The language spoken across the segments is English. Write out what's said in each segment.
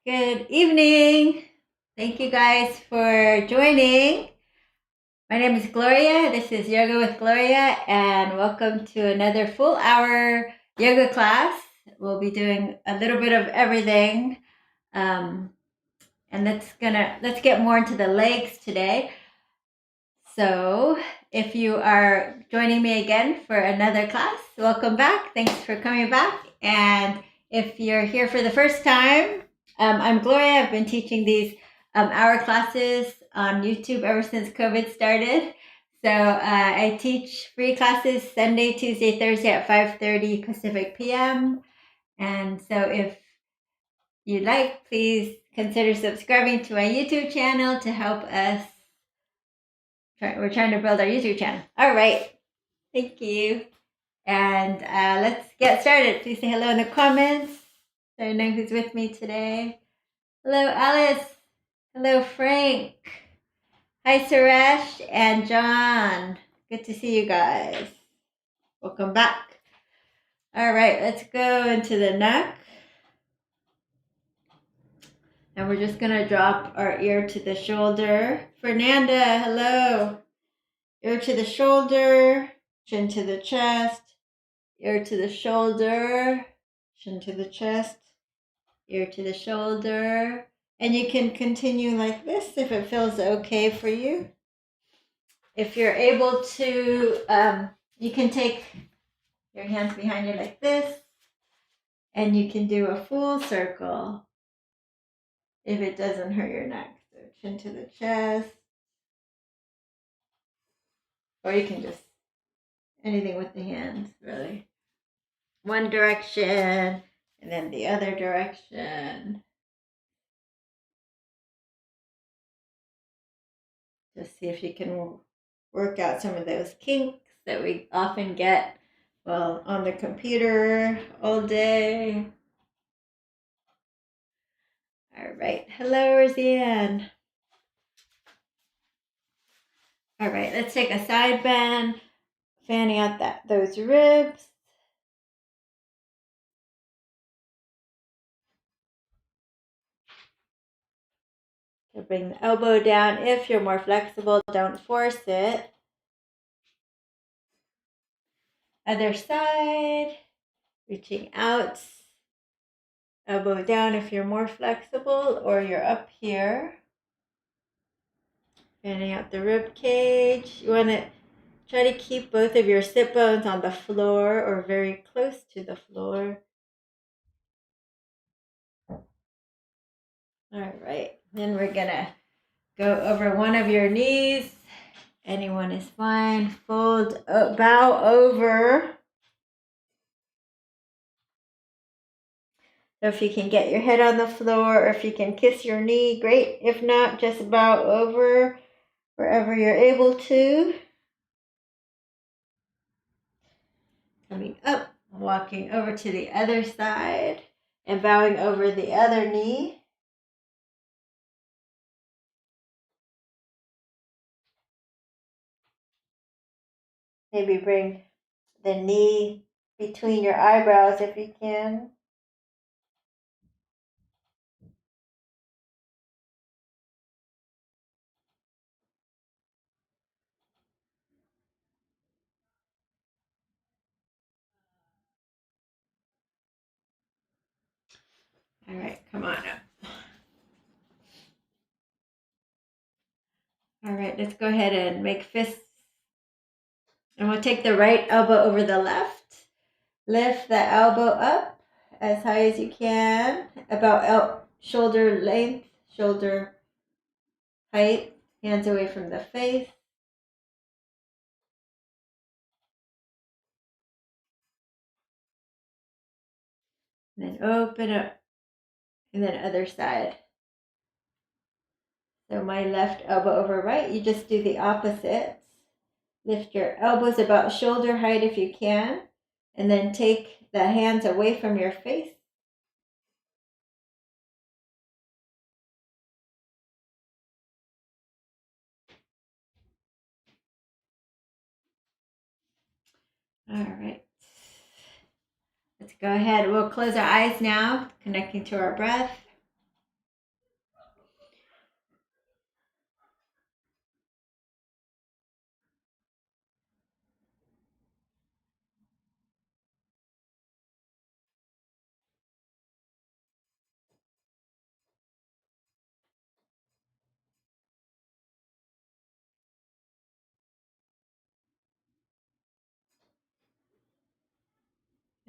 Good evening. Thank you guys for joining. My name is Gloria. This is Yoga with Gloria, and welcome to another full hour yoga class. We'll be doing a little bit of everything. And let's get more into the legs today. So if you are joining me again for another class, welcome back. Thanks for coming back. And if you're here for the first time, I'm Gloria. I've been teaching these hour classes on YouTube ever since COVID started. So I teach free classes Sunday, Tuesday, Thursday at 5:30 Pacific PM. And so if you'd like, please consider subscribing to my YouTube channel to help us. We're trying to build our YouTube channel. All right. Thank you. And let's get started. Please say hello in the comments so I know who's with me today. Hello, Alice. Hello, Frank. Hi, Suresh and John. Good to see you guys. Welcome back. All right, let's go into the neck. And we're just going to drop our ear to the shoulder. Fernanda, hello. Ear to the shoulder, chin to the chest, ear to the shoulder, chin to the chest, ear to the shoulder. And you can continue like this if it feels okay for you. If you're able to, you can take your hands behind you like this, and you can do a full circle if it doesn't hurt your neck. So chin to the chest, or you can just anything with the hands, really. One direction and then the other direction. Just see if you can work out some of those kinks that we often get while on the computer all day. All right. Hello, Roseanne. All right, let's take a side bend, fanning out those ribs. So bring the elbow down. If you're more flexible, don't force it. Other side, reaching out. Elbow down if you're more flexible, or you're up here. Fanning out the rib cage. You want to try to keep both of your sit bones on the floor or very close to the floor. All right, then we're gonna go over one of your knees. Anyone is fine. Fold, bow over. So if you can get your head on the floor, or if you can kiss your knee, great. If not, just bow over wherever you're able to. Coming up, walking over to the other side and bowing over the other knee. Maybe bring the knee between your eyebrows if you can. All right, come on up. All right, let's go ahead and make fists. And we'll take the right elbow over the left. Lift the elbow up as high as you can, about shoulder length, shoulder height, hands away from the face. And then open up, and then other side. So my left elbow over right, you just do the opposite. Lift your elbows about shoulder height if you can, and then take the hands away from your face. All right. Let's go ahead. We'll close our eyes now, connecting to our breath.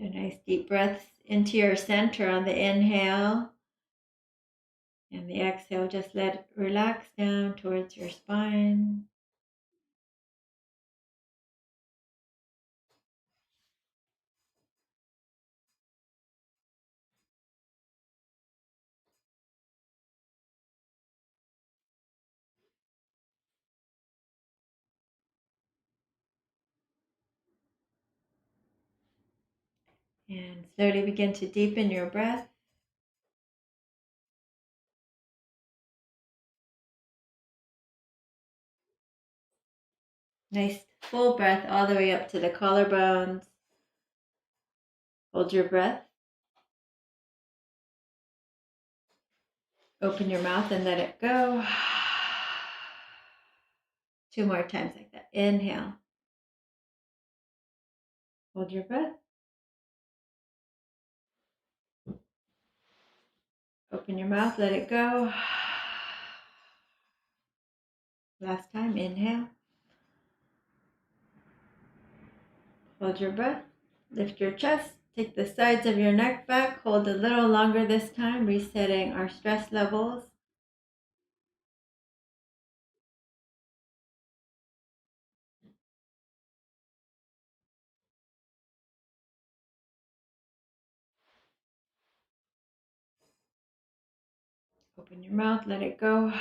So nice deep breaths into your center on the inhale. And the exhale, just let it relax down towards your spine. And slowly begin to deepen your breath. Nice full breath all the way up to the collarbones. Hold your breath. Open your mouth and let it go. 2 more times like that. Inhale. Hold your breath. Open your mouth, let it go. Last time, inhale. Hold your breath. Lift your chest. Take the sides of your neck back. Hold a little longer this time, resetting our stress levels. Open your mouth, let it go.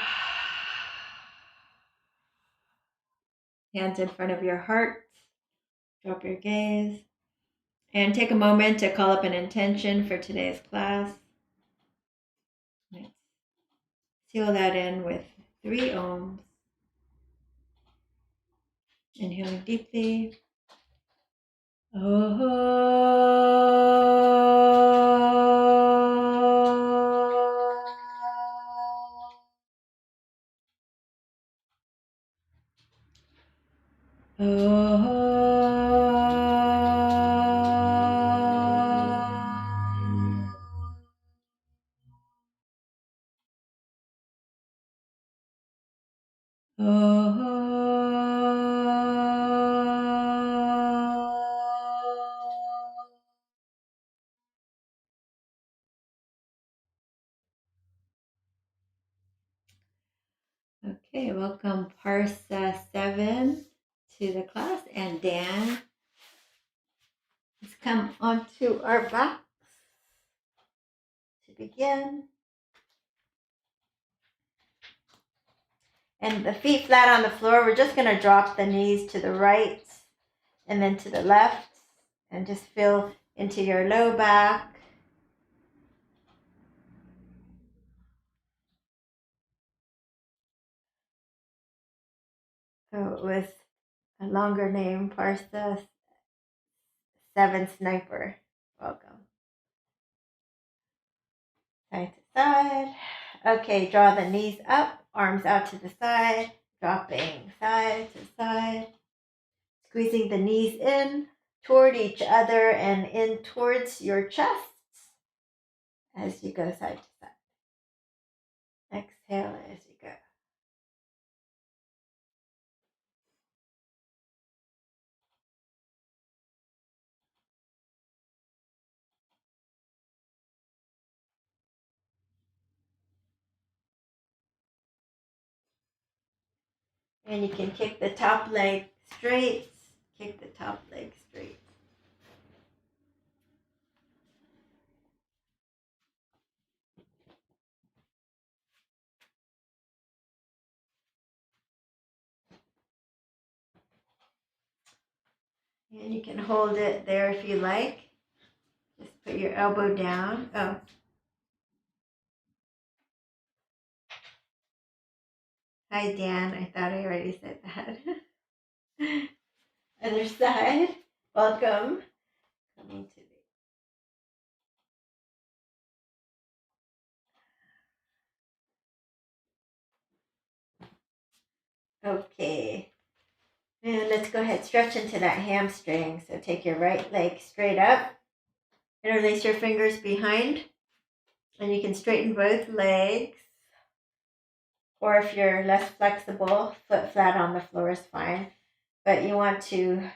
Hands in front of your heart. Drop your gaze. And take a moment to call up an intention for today's class. Let's seal that in with 3 ohms. Inhaling deeply. Okay, welcome Parseval to the class, and Dan. Let's come onto our backs to begin. And the feet flat on the floor. We're just going to drop the knees to the right and then to the left, and just feel into your low back. Go with a longer name, Parseval Sniper. Welcome. Side to side. Okay, draw the knees up, arms out to the side, dropping side to side. Squeezing the knees in toward each other and in towards your chests as you go side to side. Exhale as you go. And you can kick the top leg straight. Kick the top leg straight. And you can hold it there if you like. Just put your elbow down. Oh. Hi, Dan. I thought I already said that. Other side. Welcome. Coming to the... Okay. And let's go ahead, stretch into that hamstring. So take your right leg straight up. Interlace your fingers behind. And you can straighten both legs. Or if you're less flexible, foot flat on the floor is fine. But you want to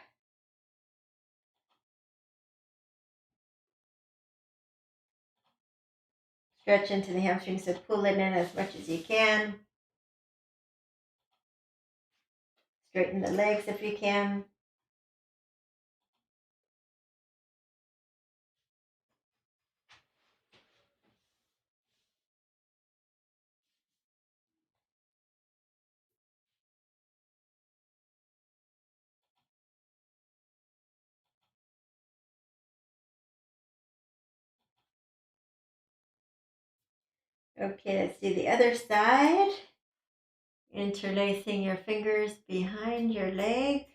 Stretch into the hamstrings, so pull it in as much as you can. Straighten the legs if you can. Okay, let's do the other side. Interlacing your fingers behind your leg.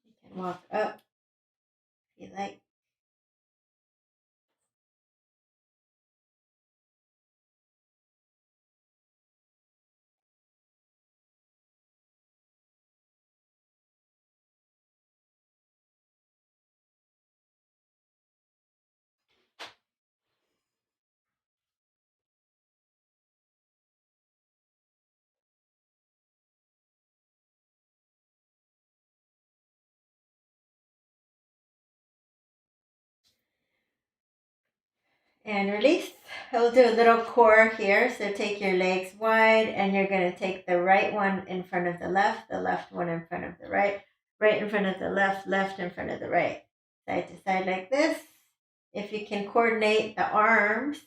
You can walk up if you like. And release. We'll do a little core here. So take your legs wide and you're going to take the right one in front of the left one in front of the right in front of the left in front of the right. Side to side like this. If you can coordinate the arms,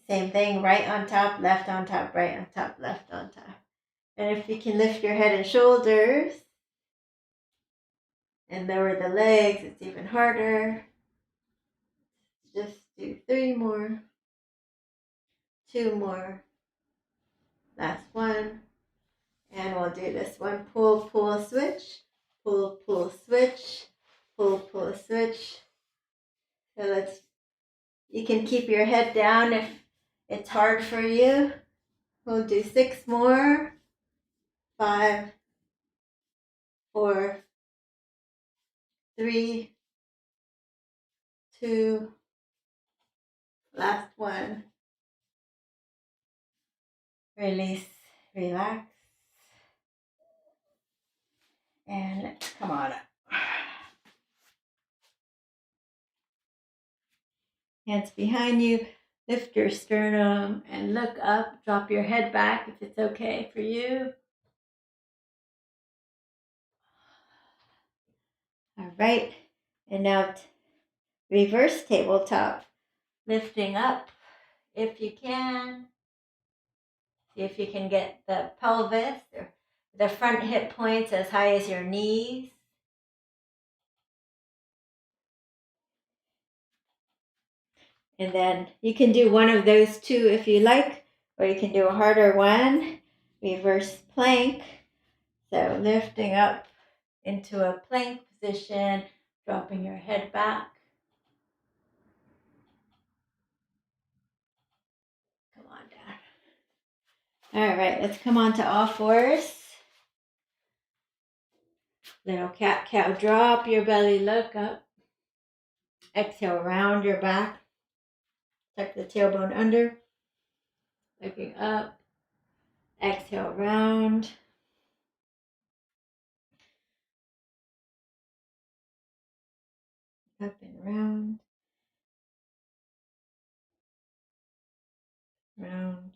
same thing, right on top, left on top, right on top, left on top. And if you can lift your head and shoulders and lower the legs, it's even harder. Just do 3 more. 2 more. Last one. And we'll do this one. Pull, pull, switch. Pull, pull, switch. Pull, pull, switch. So you can keep your head down if it's hard for you. We'll do 6 more. 5, 4, 3, 2, last one. Release, relax. And let's come on up. Hands behind you. Lift your sternum and look up. Drop your head back if it's okay for you. All right. And now reverse tabletop. Lifting up if you can. See if you can get the pelvis or the front hip points as high as your knees. And then you can do one of those two if you like, or you can do a harder one. Reverse plank. So lifting up into a plank position, dropping your head back. Come on down. All right, let's come on to all fours. Little cat-cow, drop your belly, look up. Exhale, round your back. Tuck the tailbone under. Looking up. Exhale, round. Up and round. Round.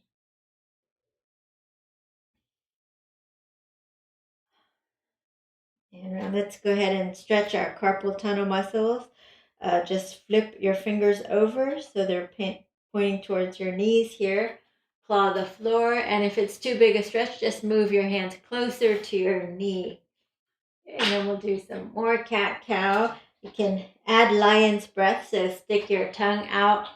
And round. Let's go ahead and stretch our carpal tunnel muscles. Just flip your fingers over so they're pointing towards your knees here. Claw the floor, and if it's too big a stretch, just move your hands closer to your knee. And then we'll do some more cat-cow. You can add lion's breath, so stick your tongue out.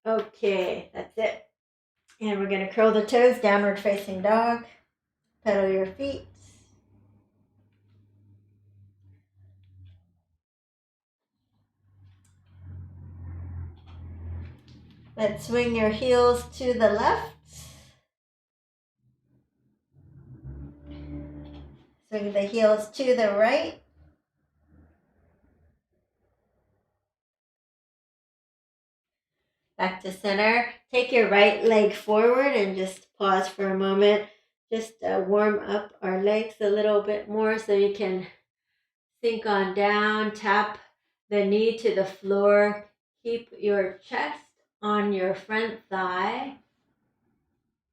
Okay, that's it. And we're going to curl the toes, downward facing dog. Pedal your feet. Let's swing your heels to the left. Swing the heels to the right. Back to center. Take your right leg forward and just pause for a moment. Just warm up our legs a little bit more so you can sink on down. Tap the knee to the floor. Keep your chest on your front thigh.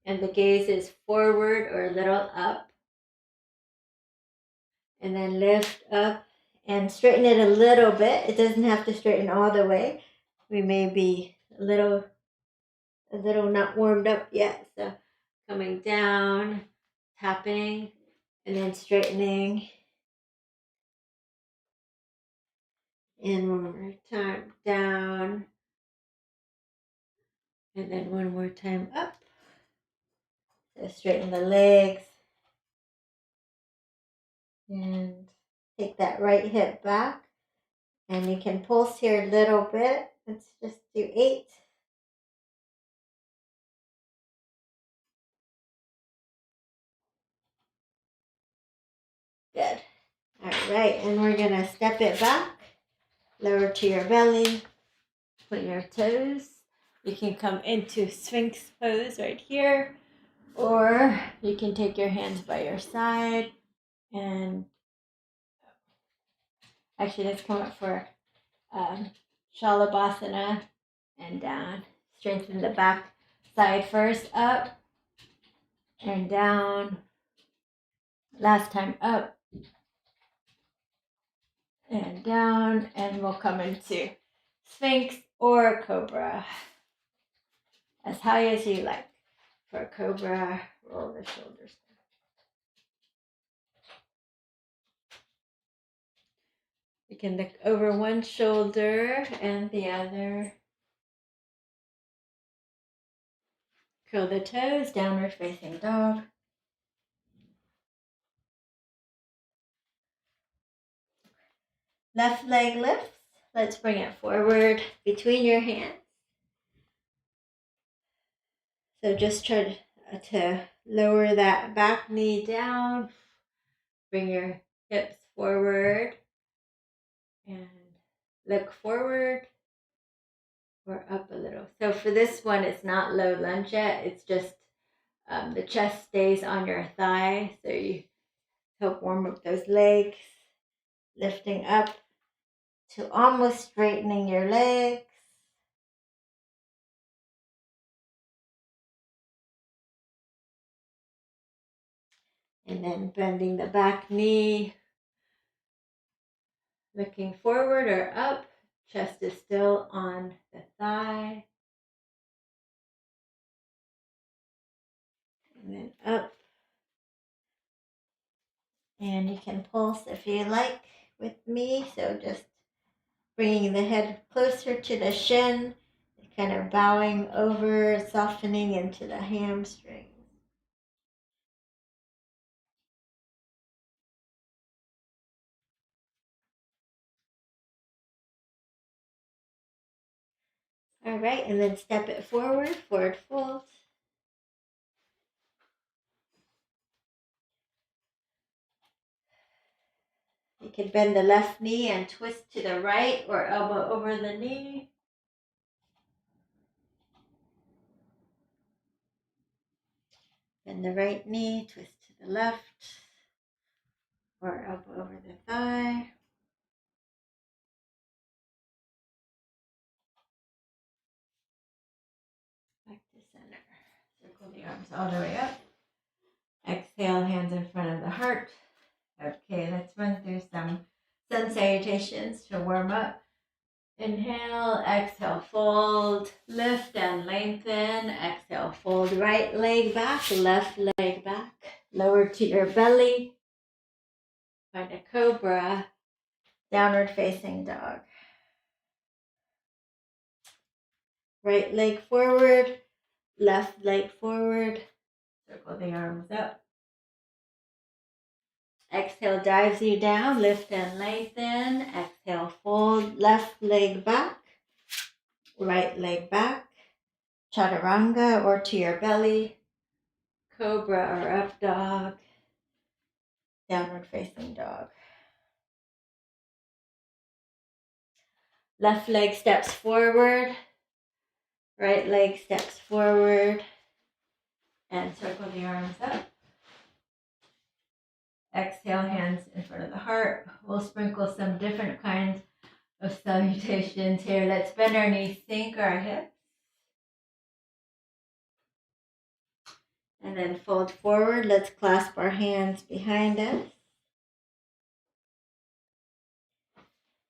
And the gaze is forward or a little up. And then lift up and straighten it a little bit. It doesn't have to straighten all the way. We may be a little not warmed up yet. So coming down, tapping, and then straightening. And one more time down. And then one more time up. So straighten the legs. And take that right hip back. And you can pulse here a little bit. Let's just do 8. Good. All right, and we're going to step it back. Lower to your belly. Put your toes. You can come into Sphinx Pose right here. Or you can take your hands by your side. And actually, let's come up for Shalabhasana and down. Strengthen the back side first. Up and down. Last time up and down, and we'll come into Sphinx or Cobra, as high as you like. For Cobra, roll the shoulders down. You can look over one shoulder and the other. Curl the toes, downward facing dog. Left leg lifts. Let's bring it forward between your hands. So just try to lower that back knee down. Bring your hips forward and look forward or up a little. So for this one, it's not low lunge yet. It's just the chest stays on your thigh. So you help warm up those legs. Lifting up to almost straightening your legs. And then bending the back knee. Looking forward or up. Chest is still on the thigh. And then up. And you can pulse if you like with me. So just bringing the head closer to the shin, kind of bowing over, softening into the hamstrings. All right, and then step it forward, forward fold. You can bend the left knee and twist to the right or elbow over the knee. Bend the right knee, twist to the left or elbow over the thigh. Back to center. Circle the arms all the way up. Exhale, hands in front of the heart. Okay, let's run through some sun salutations to warm up. Inhale, exhale, fold, lift and lengthen. Exhale, fold, right leg back, left leg back. Lower to your belly. Find a cobra, downward facing dog. Right leg forward, left leg forward. Circle the arms up. Exhale, dives you down, lift and lengthen. Exhale, fold, left leg back, right leg back. Chaturanga or to your belly. Cobra or up dog. Downward facing dog. Left leg steps forward. Right leg steps forward and circle the arms up. Exhale, hands in front of the heart. We'll sprinkle some different kinds of salutations here. Let's bend our knees, sink our hips. And then fold forward. Let's clasp our hands behind us.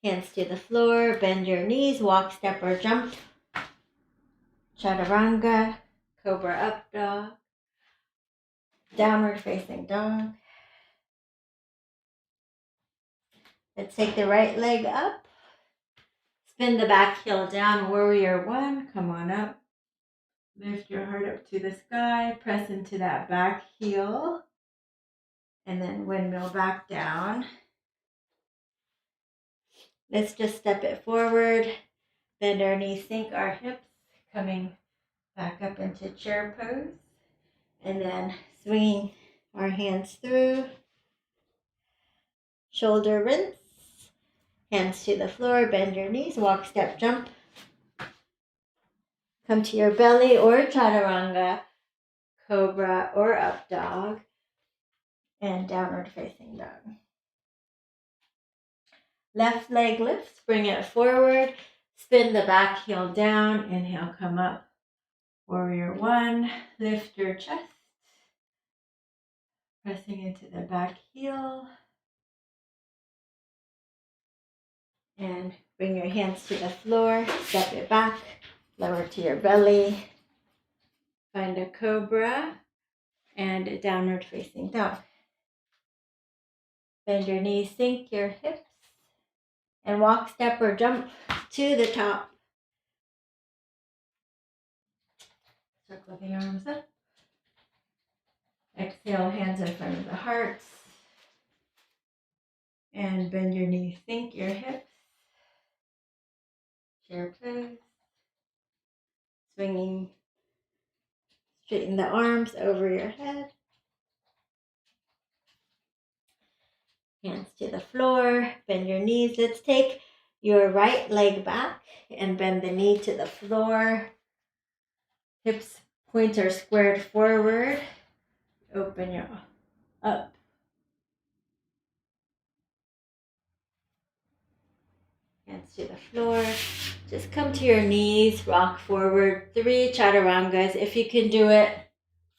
Hands to the floor. Bend your knees. Walk, step, or jump. Chaturanga. Cobra up dog. Downward facing dog. Let's take the right leg up. Spin the back heel down. Warrior one. Come on up. Lift your heart up to the sky. Press into that back heel. And then windmill back down. Let's just step it forward. Bend our knees, sink our hips. Coming back up into chair pose. And then swinging our hands through. Shoulder rinse. Hands to the floor. Bend your knees. Walk, step, jump. Come to your belly or chaturanga, cobra or up dog, and downward facing dog. Left leg lifts, bring it forward, spin the back heel down, inhale, come up. Warrior one, lift your chest, pressing into the back heel, and bring your hands to the floor, step it back, lower to your belly, find a cobra, and a downward facing dog. Bend your knees, sink your hips, and walk, step, or jump to the top. Circle the arms up. Exhale, hands in front of the heart. And bend your knees, sink your hips. Chair pose. Swinging, straighten the arms over your head. Hands to the floor, bend your knees. Let's take your right leg back and bend the knee to the floor. Hips point or squared forward. Open your up. Hands to the floor. Just come to your knees, rock forward. 3 chaturangas. If you can do it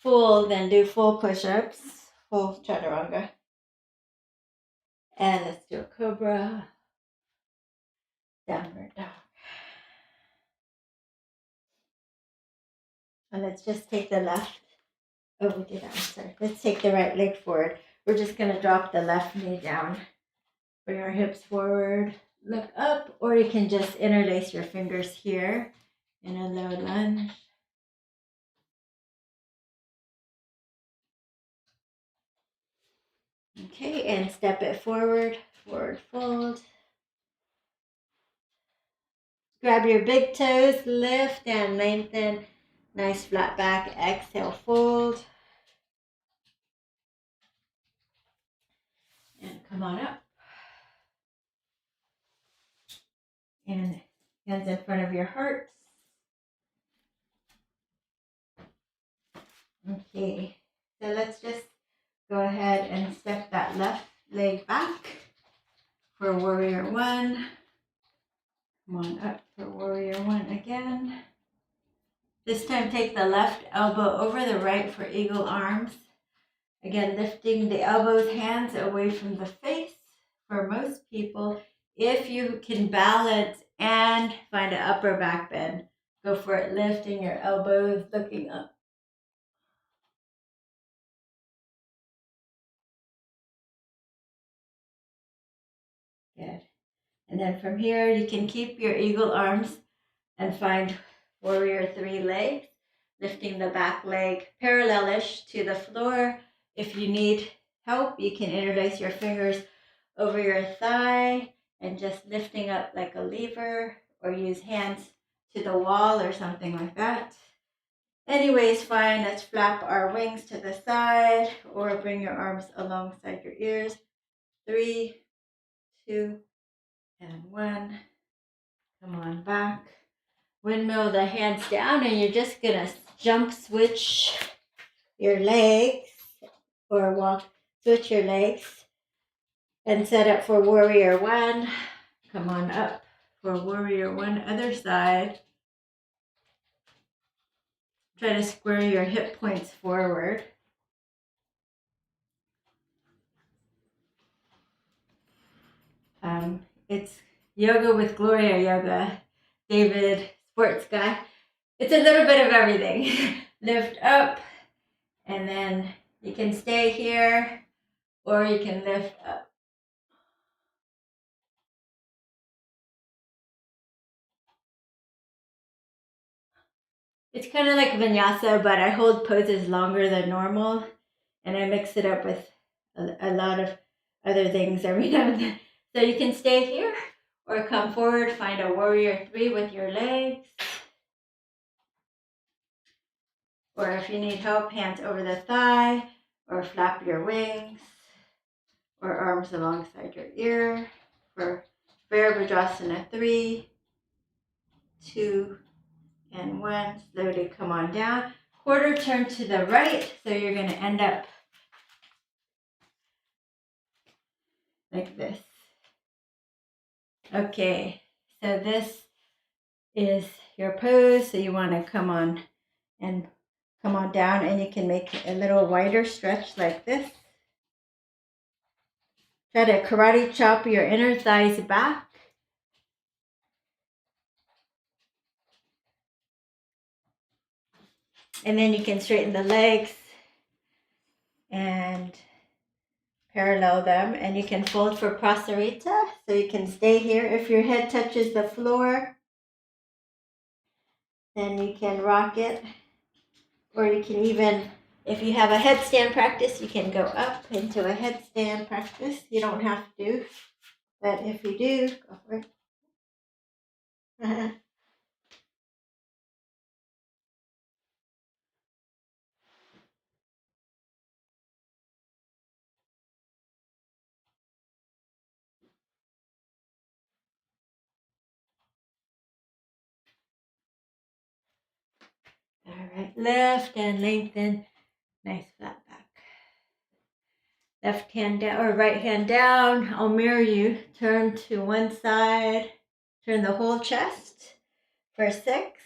full, then do full push-ups. Full chaturanga. And let's do a cobra. Downward dog. And let's just take the left. Oh, we did that. I'm sorry. Let's take the right leg forward. We're just going to drop the left knee down. Bring our hips forward. Look up, or you can just interlace your fingers here in a low lunge. Okay, and step it forward, forward fold. Grab your big toes, lift and lengthen. Nice flat back, exhale, fold. And come on up. And hands in front of your hearts. Okay, so let's just go ahead and step that left leg back for warrior one. Come on up for warrior one again. This time take the left elbow over the right for eagle arms. Again, lifting the elbows, hands away from the face. For most people, if you can balance and find an upper back bend, go for it, lifting your elbows, looking up. Good. And then from here, you can keep your eagle arms and find warrior 3 legs, lifting the back leg parallelish to the floor. If you need help, you can interlace your fingers over your thigh and just lifting up like a lever, or use hands to the wall or something like that. Anyways, fine. Let's flap our wings to the side or bring your arms alongside your ears. 3, 2, and 1. Come on back. windmill the hands down, and you're just gonna jump switch your legs or walk, switch your legs and set up for warrior one. Come on up for warrior one, other side. Try to square your hip points forward. It's yoga with Gloria yoga. David, sports guy. It's a little bit of everything. Lift up, and then you can stay here, or you can lift up. It's kind of like vinyasa, but I hold poses longer than normal, and I mix it up with a lot of other things every now and then. So you can stay here, or come forward, find a warrior three with your legs. Or if you need help, hands over the thigh, or flap your wings, or arms alongside your ear for Virabhadrasana 3, 2, and 1. Slowly come on down. Quarter turn to the right, so you're going to end up like this. Okay, so this is your pose. So you want to come on down, and you can make a little wider stretch like this. Try to karate chop your inner thighs back. And then you can straighten the legs and parallel them, and you can fold for Prasarita. So you can stay here. If your head touches the floor, then you can rock it. Or you can even, if you have a headstand practice, you can go up into a headstand practice. You don't have to, but if you do, go for it. All right, lift and lengthen. Nice flat back. Left hand down or right hand down. I'll mirror you. Turn to one side. Turn the whole chest for 6,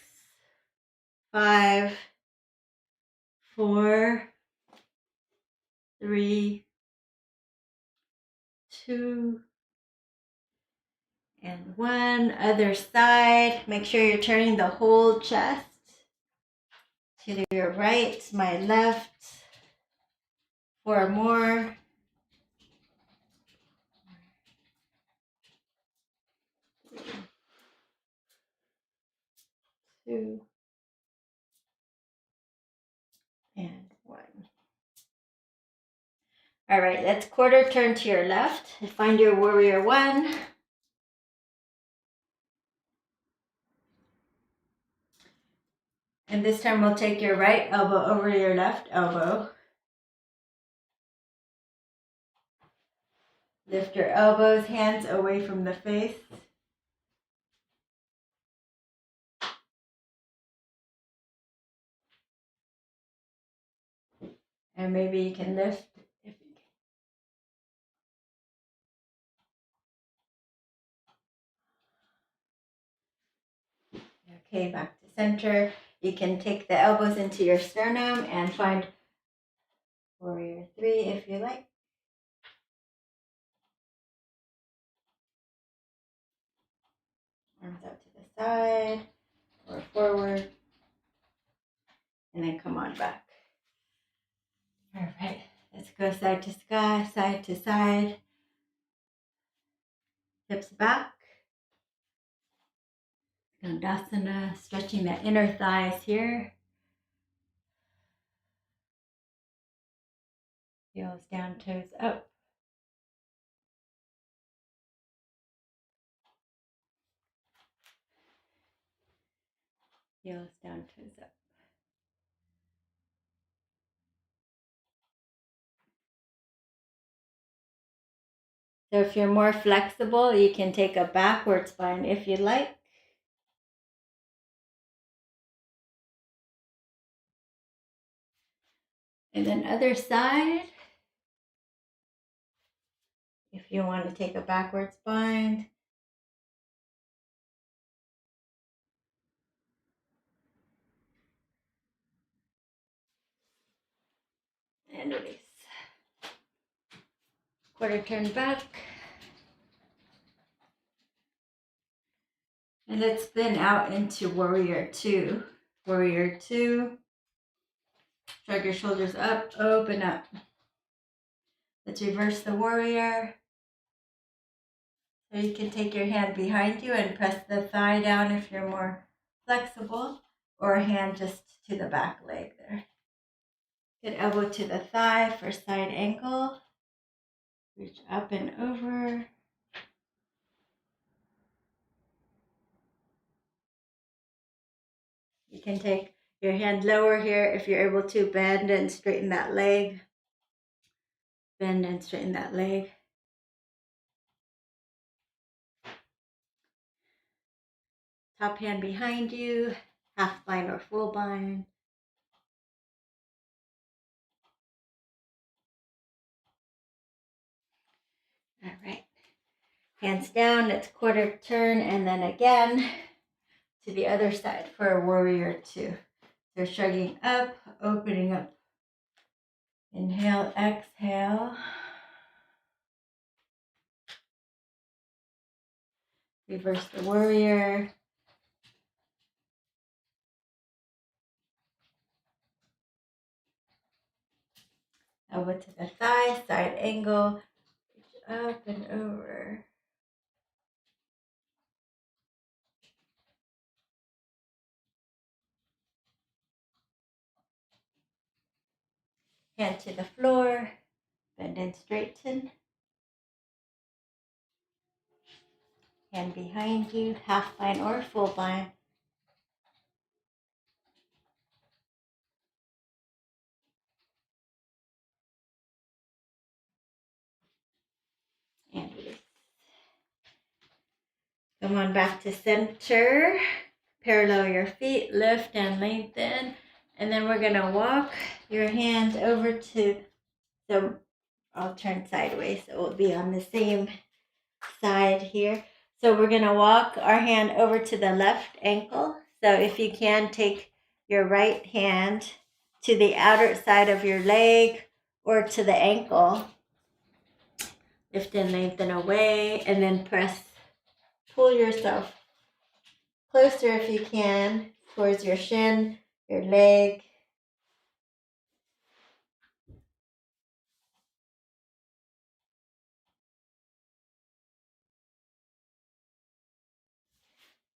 5, 4, 3, 2, and 1. Other side. Make sure you're turning the whole chest. To your right, my left. 4 more. 2, and 1. All right, let's quarter turn to your left. Find your warrior one. And this time we'll take your right elbow over your left elbow. Lift your elbows, hands away from the face. And maybe you can lift if you can. Okay, back to center. You can take the elbows into your sternum and find warrior three if you like. Arms out to the side or forward. And then come on back. All right, let's go side to sky, side to side. Hips back. Skandasana, stretching the inner thighs here. Heels down, toes up. Heels down, toes up. So if you're more flexible, you can take a backward spine if you like. And then other side. If you want to take a backward bind. And release. Quarter turn back. And let's spin out into warrior two. Warrior two. Shrug your shoulders up, open up. Let's reverse the warrior. So you can take your hand behind you and press the thigh down if you're more flexible, or a hand just to the back leg there. Good elbow to the thigh for side angle. Reach up and over. You can take your hand lower here if you're able to. Bend and straighten that leg. Bend and straighten that leg. Top hand behind you, half bind or full bind. All right. Hands down, let's quarter turn, and then again to the other side for a warrior two. So shrugging up, opening up. Inhale, exhale. Reverse the warrior. Elbow to the thigh, side angle. Reach up and over. Hand to the floor. Bend and straighten. Hand behind you, half bind or full bind. And release. Come on back to center. Parallel your feet, lift and lengthen. And then we're going to walk your hand over to, so I'll turn sideways so it will be on the same side here. So we're going to walk our hand over to the left ankle. So if you can, take your right hand to the outer side of your leg or to the ankle. Lift and lengthen away, and then press, pull yourself closer if you can towards your shin, your leg.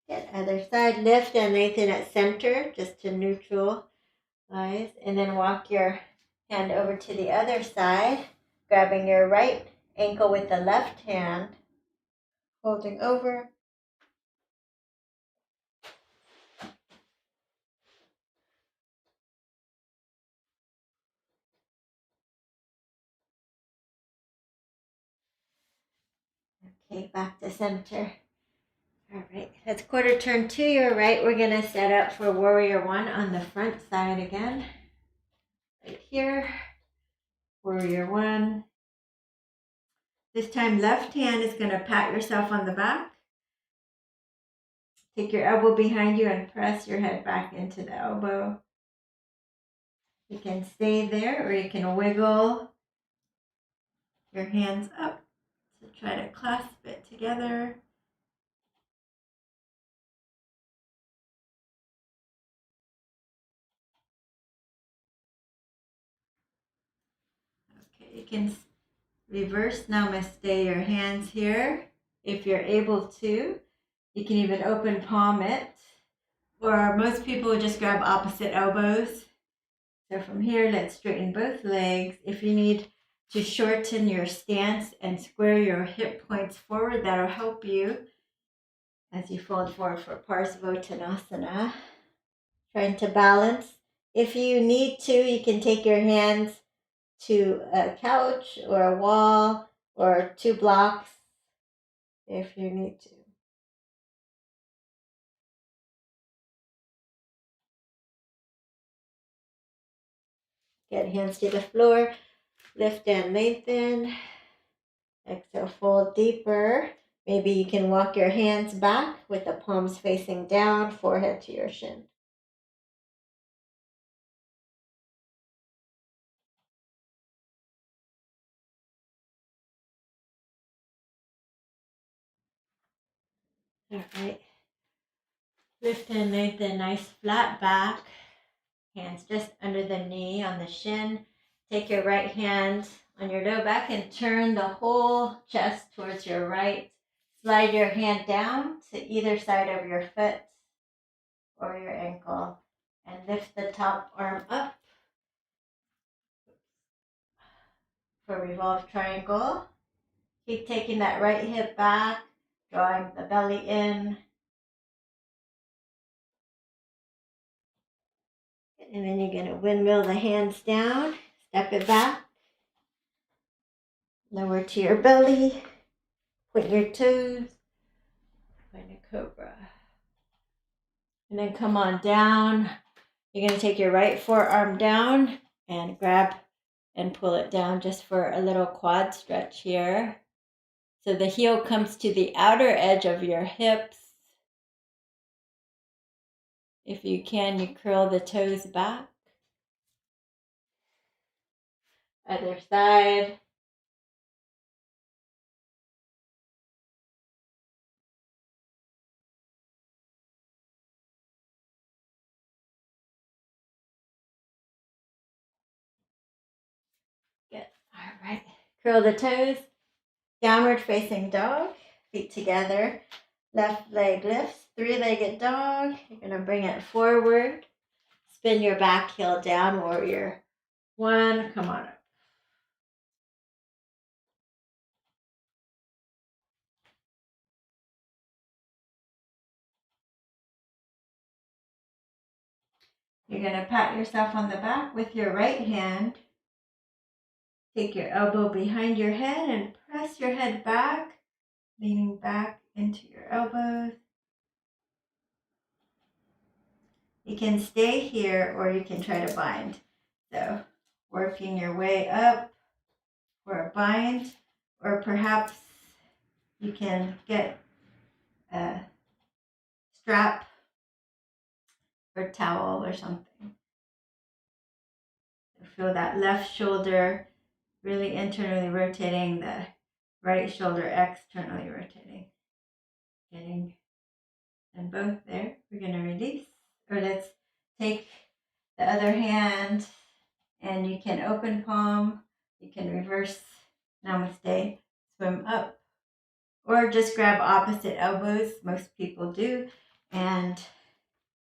Get other side, lift and lengthen at center, just to neutralize, and then walk your hand over to the other side, grabbing your right ankle with the left hand, holding over. Okay, back to center. All right, let's quarter turn to your right. We're going to set up for warrior one on the front side again. Right here, warrior one. This time, left hand is going to pat yourself on the back. Take your elbow behind you and press your head back into the elbow. You can stay there, or you can wiggle your hands up to try to clasp it together. Okay, you can reverse namaste your hands here if you're able to. You can even open palm it, or most people would just grab opposite elbows. So from here, let's straighten both legs. If you need to shorten your stance and square your hip points forward, that'll help you as you fold forward for Parseval Tanasana. Trying to balance. If you need to, you can take your hands to a couch or a wall or 2 blocks if you need to. Get hands to the floor. Lift and lengthen. Exhale, fold deeper. Maybe you can walk your hands back with the palms facing down, forehead to your shin. All right. Lift and lengthen, nice flat back. Hands just under the knee on the shin. Take your right hand on your low back and turn the whole chest towards your right. Slide your hand down to either side of your foot or your ankle and lift the top arm up for revolve triangle. Keep taking that right hip back, drawing the belly in. And then you're going to windmill the hands down, step it back, lower to your belly, point your toes, find a cobra. And then come on down. You're going to take your right forearm down and grab and pull it down just for a little quad stretch here. So the heel comes to the outer edge of your hips. If you can, you curl the toes back. Other side. Good. All right. Curl the toes. Downward facing dog. Feet together. Left leg lifts. Three-legged dog. You're going to bring it forward. Spin your back heel down, warrior one. Come on up. You're going to pat yourself on the back with your right hand. Take your elbow behind your head and press your head back, leaning back into your elbows. You can stay here or you can try to bind. So working your way up for a bind, or perhaps you can get a strap or towel or something. Feel that left shoulder really internally rotating, the right shoulder externally rotating. Getting them both there. We're going to release, or let's take the other hand and you can open palm, you can reverse namaste, swim up, or just grab opposite elbows. Most people do, and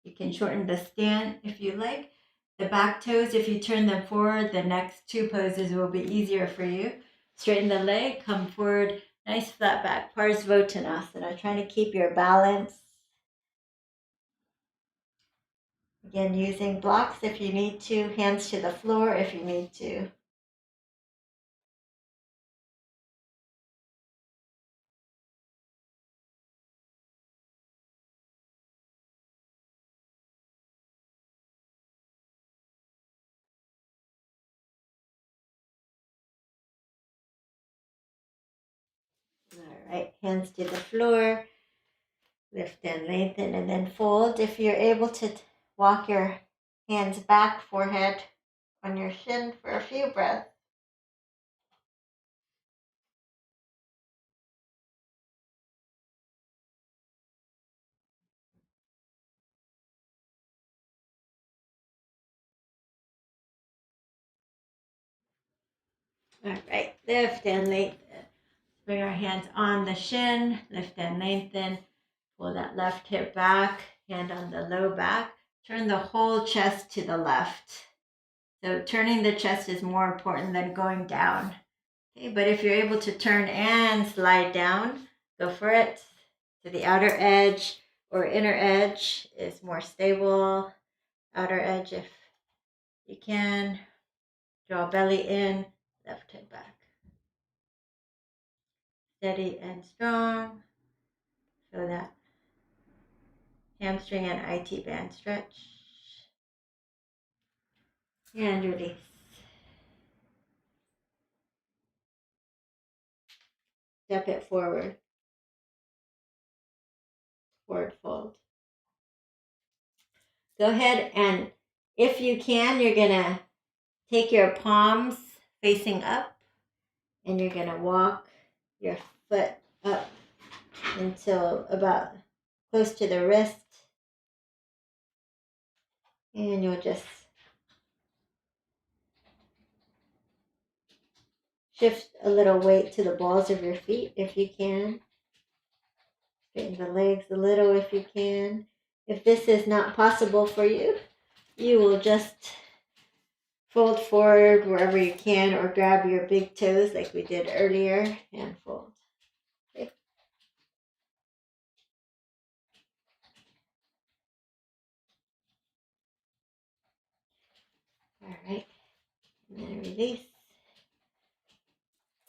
you can shorten the stand if you like. The back toes, if you turn them forward, the next two poses will be easier for you. Straighten the leg, come forward, nice flat back, Parseval Tanasana. Trying to keep your balance. Again, using blocks if you need to, hands to the floor if you need to. All right, hands to the floor. Lift and lengthen and then fold. If you're able to walk your hands back, forehead on your shin for a few breaths. All right, lift and lengthen. Bring our hands on the shin, lift and lengthen. Pull that left hip back, hand on the low back. Turn the whole chest to the left. So turning the chest is more important than going down. Okay, but if you're able to turn and slide down, go for it. To the outer edge or inner edge is more stable. Outer edge if you can. Draw belly in, left hip back. Steady and strong. Feel that hamstring and IT band stretch. And release. step it forward, forward fold. Go ahead, and if you can, you're gonna take your palms facing up, and you're gonna walk your foot up until about close to the wrist, and you'll just shift a little weight to the balls of your feet if you can. Straighten the legs a little if you can. If this is not possible for you, you will just fold forward wherever you can, or grab your big toes like we did earlier and fold. Okay. All right, and then release.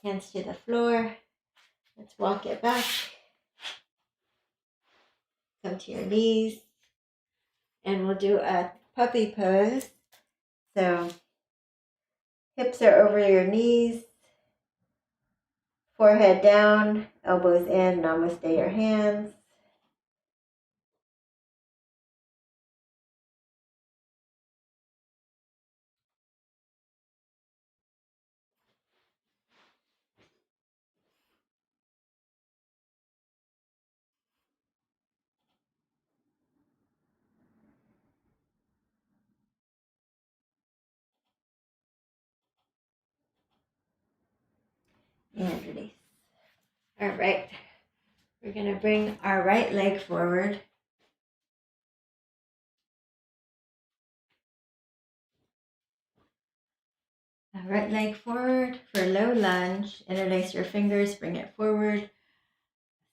Hands to the floor. Let's walk it back. Come to your knees. And we'll do a puppy pose. So hips are over your knees. Forehead down, elbows in, namaste your hands. And release. All right. We're going to bring our right leg forward. Right leg forward for low lunge. Interlace your fingers, bring it forward.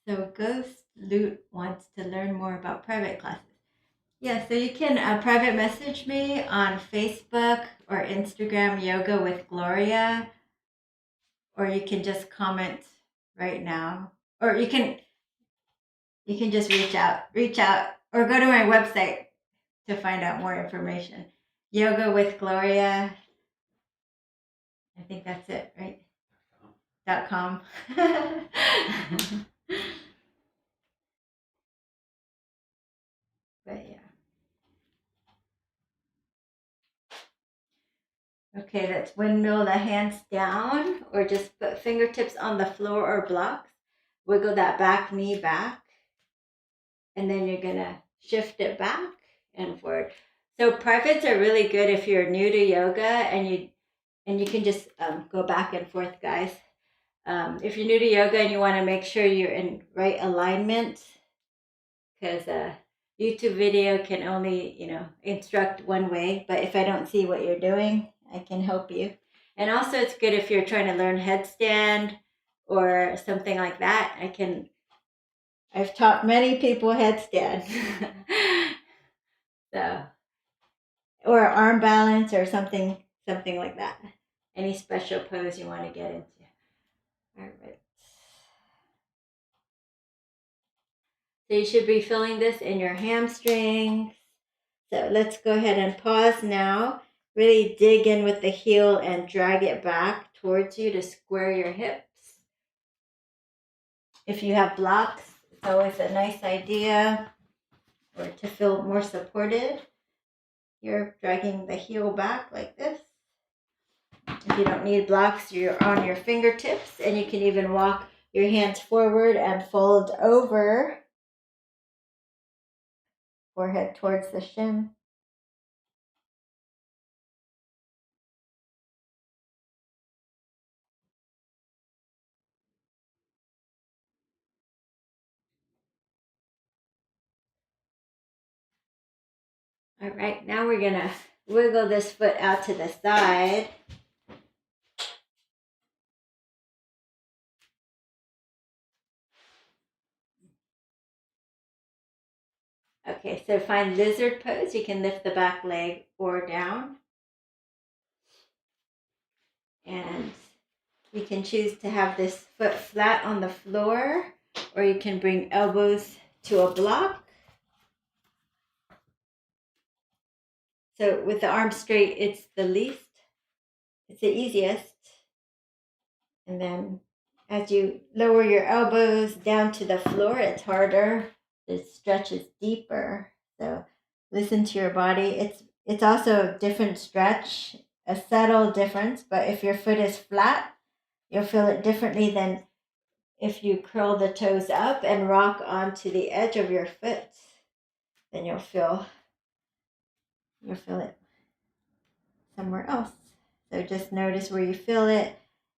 So Ghost Loot wants to learn more about private classes. Yeah, so you can private message me on Facebook or Instagram, Yoga with Gloria, or you can just comment right now, or you can just reach out, or go to my website to find out more information. Yoga with Gloria. I think that's it, right? .com. But yeah. Okay, let's windmill the hands down, or just put fingertips on the floor or blocks. Wiggle that back knee back. And then you're gonna shift it back and forward. So privates are really good if you're new to yoga, and you can just go back and forth, guys. If you're new to yoga and you want to make sure you're in right alignment, because a YouTube video can only, instruct one way. But if I don't see what you're doing, I can help you. And also it's good if you're trying to learn headstand or something like that. I've taught many people headstand. So, or arm balance or something like that. Any special pose you want to get into. All right. So you should be feeling this in your hamstrings. So let's go ahead and pause now. Really dig in with the heel and drag it back towards you to square your hips. If you have blocks, it's always a nice idea, or to feel more supported. You're dragging the heel back like this. If you don't need blocks, you're on your fingertips, and you can even walk your hands forward and fold over. Forehead towards the shin. All right, now we're gonna wiggle this foot out to the side. Okay, so find lizard pose. You can lift the back leg or down. And you can choose to have this foot flat on the floor, or you can bring elbows to a block. So with the arms straight, it's the easiest. And then As you lower your elbows down to the floor, it's harder. The stretch is deeper. So listen to your body. It's also a different stretch, a subtle difference, but if your foot is flat, you'll feel it differently than if you curl the toes up and rock onto the edge of your foot. Then you'll feel it somewhere else. So just notice where you feel it,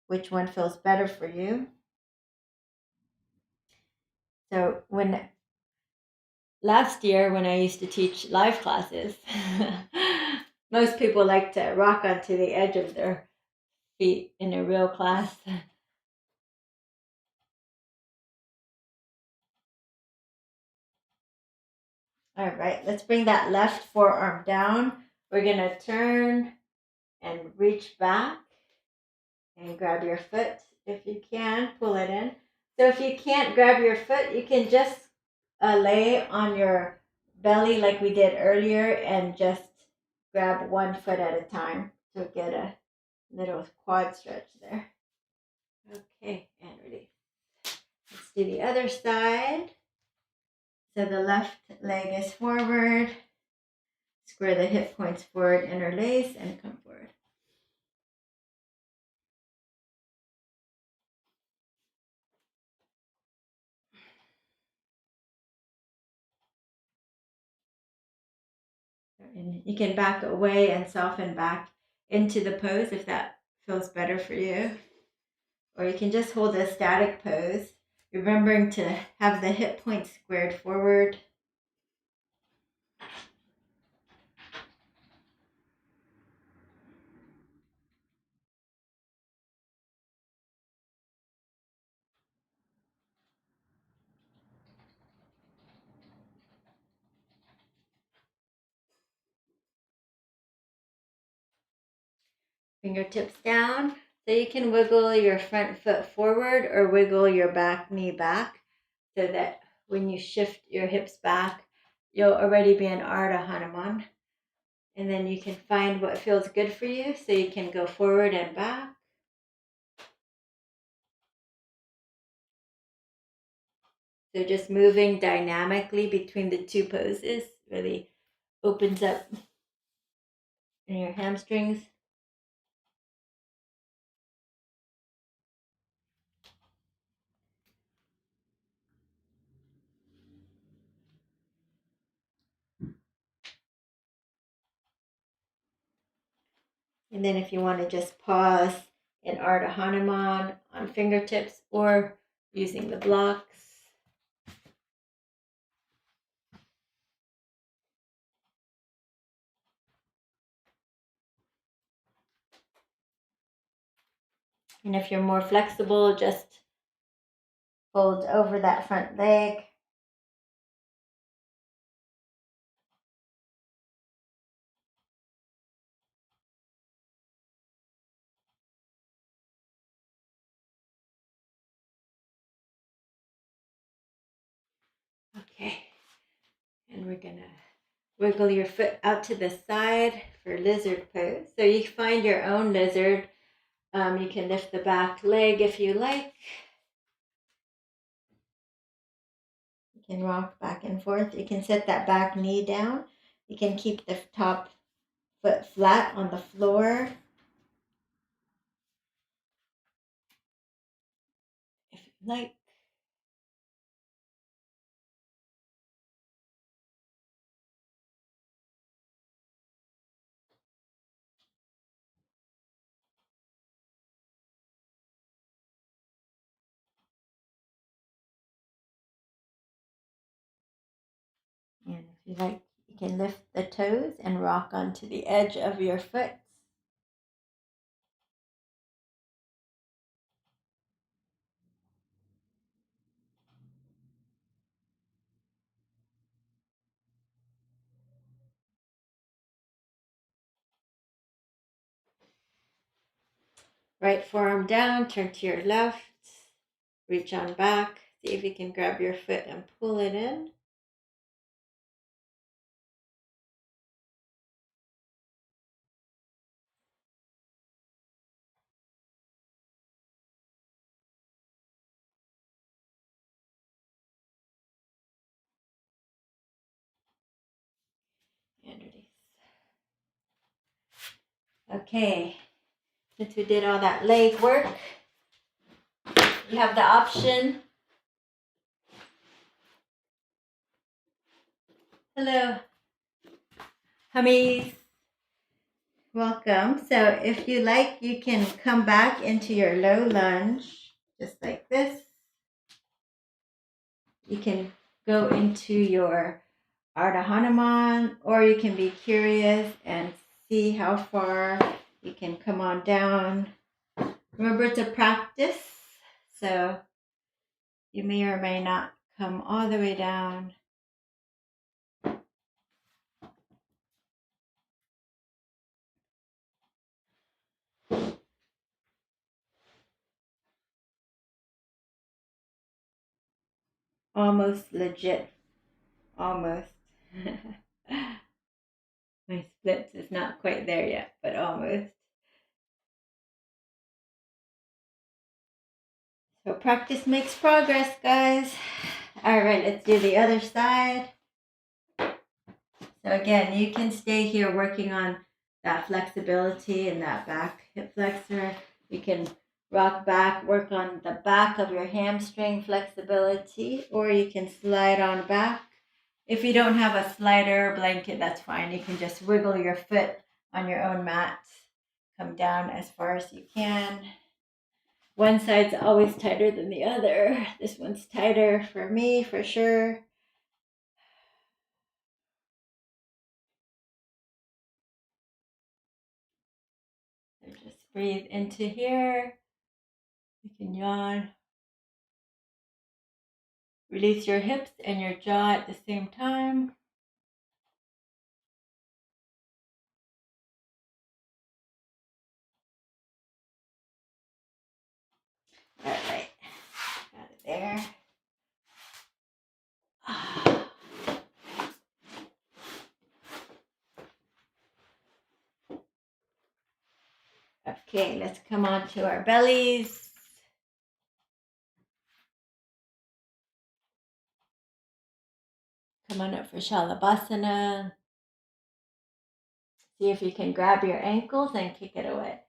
which one feels better for you. So last year when I used to teach live classes, most people like to rock onto the edge of their feet in a real class. All right, let's bring that left forearm down. We're gonna turn and reach back and grab your foot if you can, pull it in. So if you can't grab your foot, you can just lay on your belly like we did earlier and just grab one foot at a time to get a little quad stretch there. Okay, and release. Let's do the other side. So the left leg is forward. Square the hip points forward, interlace, and come forward. And you can back away and soften back into the pose if that feels better for you. Or you can just hold a static pose, remembering to have the hip points squared forward. Fingertips down. So you can wiggle your front foot forward or wiggle your back knee back so that when you shift your hips back, you'll already be in Ardha Hanuman. And then you can find what feels good for you. So you can go forward and back. So just moving dynamically between the two poses really opens up in your hamstrings. And then if you want to just pause in Ardha Hanuman on fingertips or using the blocks. And if you're more flexible, just fold over that front leg. Okay. And we're going to wiggle your foot out to the side for lizard pose. So you find your own lizard. You can lift the back leg if you like. You can rock back and forth. You can set that back knee down. You can keep the top foot flat on the floor if you like. And if you like, you can lift the toes and rock onto the edge of your foot. Right forearm down, turn to your left, reach on back. See if you can grab your foot and pull it in. Okay, since we did all that leg work, you have the option. Hello, hummies. Welcome. So if you like, you can come back into your low lunge, just like this. You can go into your Ardha Hanuman, or you can be curious and see how far you can come on down. Remember, it's a practice, so you may or may not come all the way down. Almost legit. Almost. My splits is not quite there yet, but almost. So practice makes progress, guys. All right, let's do the other side. So again, you can stay here working on that flexibility in that back hip flexor. You can rock back, work on the back of your hamstring flexibility, or you can slide on back. If you don't have a slider or blanket, that's fine. You can just wiggle your foot on your own mat. Come down as far as you can. One side's always tighter than the other. This one's tighter for me, for sure. So just breathe into here. You can yawn. Release your hips and your jaw at the same time. All right, got it there. Okay, let's come on to our bellies. Come on up for Shalabhasana. See if you can grab your ankles and kick it away.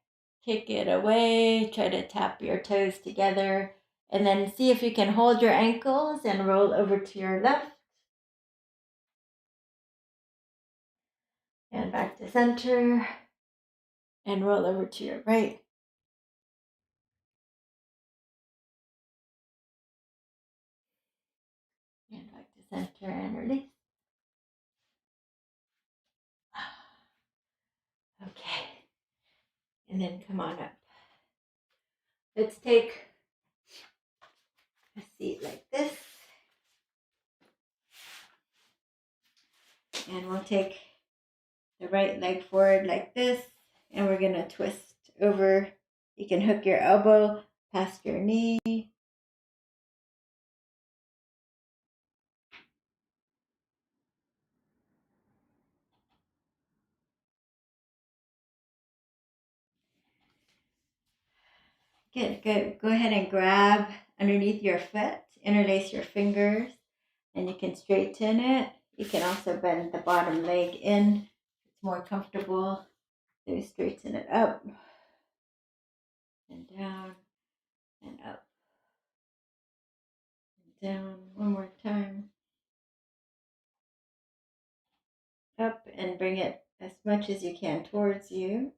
Kick it away. Try to tap your toes together. And then see if you can hold your ankles and roll over to your left. And back to center. And roll over to your right. And back to center and release. Okay. And then come on up. Let's take a seat like this. And we'll take the right leg forward like this. And we're going to twist over. You can hook your elbow past your knee. Good, good. Go ahead and grab underneath your foot, interlace your fingers, and you can straighten it. You can also bend the bottom leg in. It's more comfortable. So you straighten it up and down and up and down. One more time. Up and bring it as much as you can towards you.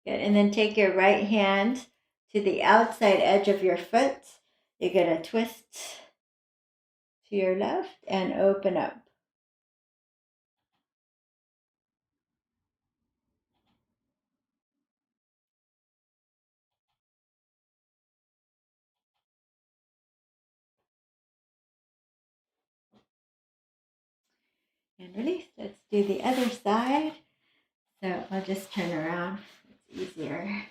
Good. And then take your right hand to the outside edge of your foot. You're going to twist to your left and open up. And release. Let's do the other side. So I'll just turn around. It's easier.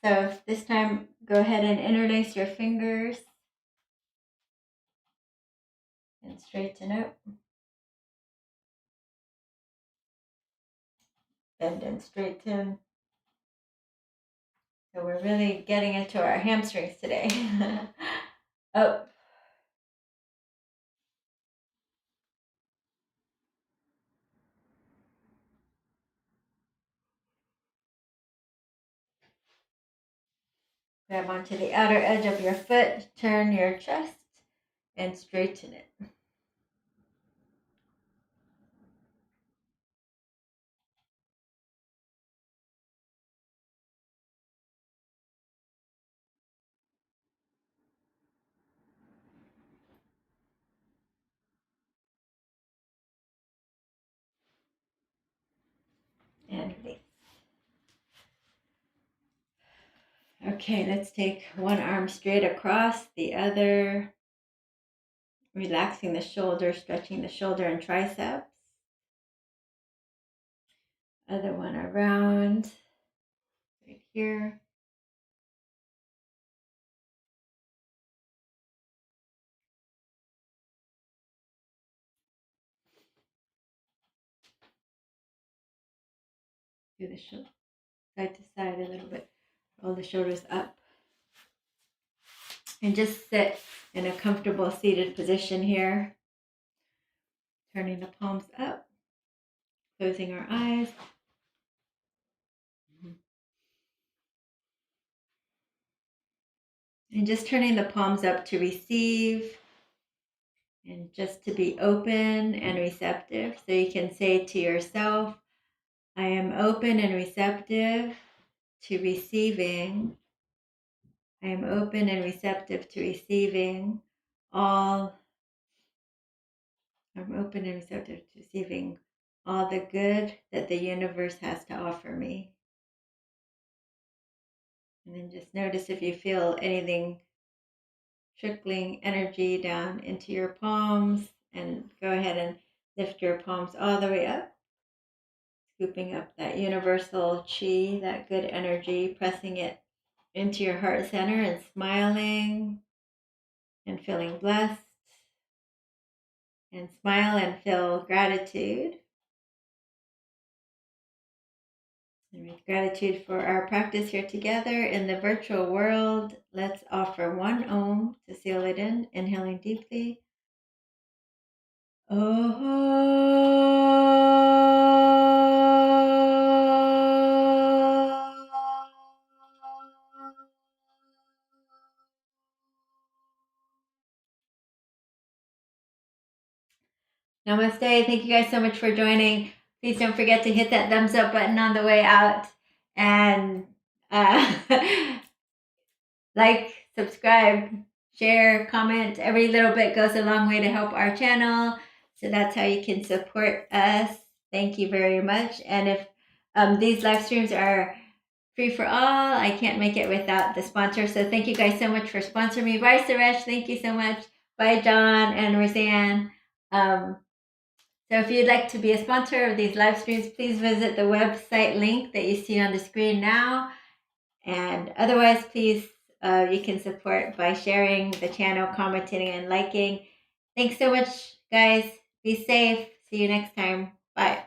So this time, go ahead and interlace your fingers and straighten up. Bend and straighten. So we're really getting into our hamstrings today. Up. Grab onto the outer edge of your foot, turn your chest, and straighten it. And release. Okay, let's take one arm straight across, the other relaxing the shoulder, stretching the shoulder and triceps. Other one around, right here. Do the shoulder side to side a little bit. Roll the shoulders up. And just sit in a comfortable seated position here. Turning the palms up. Closing our eyes. And just turning the palms up to receive and just to be open and receptive. So you can say to yourself, I am open and receptive to receiving. I am open and receptive to receiving all. I'm open and receptive to receiving all the good that the universe has to offer me. And then just notice if you feel anything trickling energy down into your palms, and go ahead and lift your palms all the way up, scooping up that universal chi, that good energy, pressing it into your heart center and smiling and feeling blessed. And smile and feel gratitude. And with gratitude for our practice here together in the virtual world, let's offer one Om to seal it in, inhaling deeply. Namaste. Thank you guys so much for joining. Please don't forget to hit that thumbs up button on the way out, and like, subscribe, share, comment. Every little bit goes a long way to help our channel. So that's how you can support us. Thank you very much. And if these live streams are free for all, I can't make it without the sponsor. So thank you guys so much for sponsoring me. Bye, Suresh. Thank you so much. Bye, John and Roseanne. So if you'd like to be a sponsor of these live streams, please visit the website link that you see on the screen now. And otherwise, please, you can support by sharing the channel, commenting, and liking. Thanks so much, guys. Be safe. See you next time. Bye.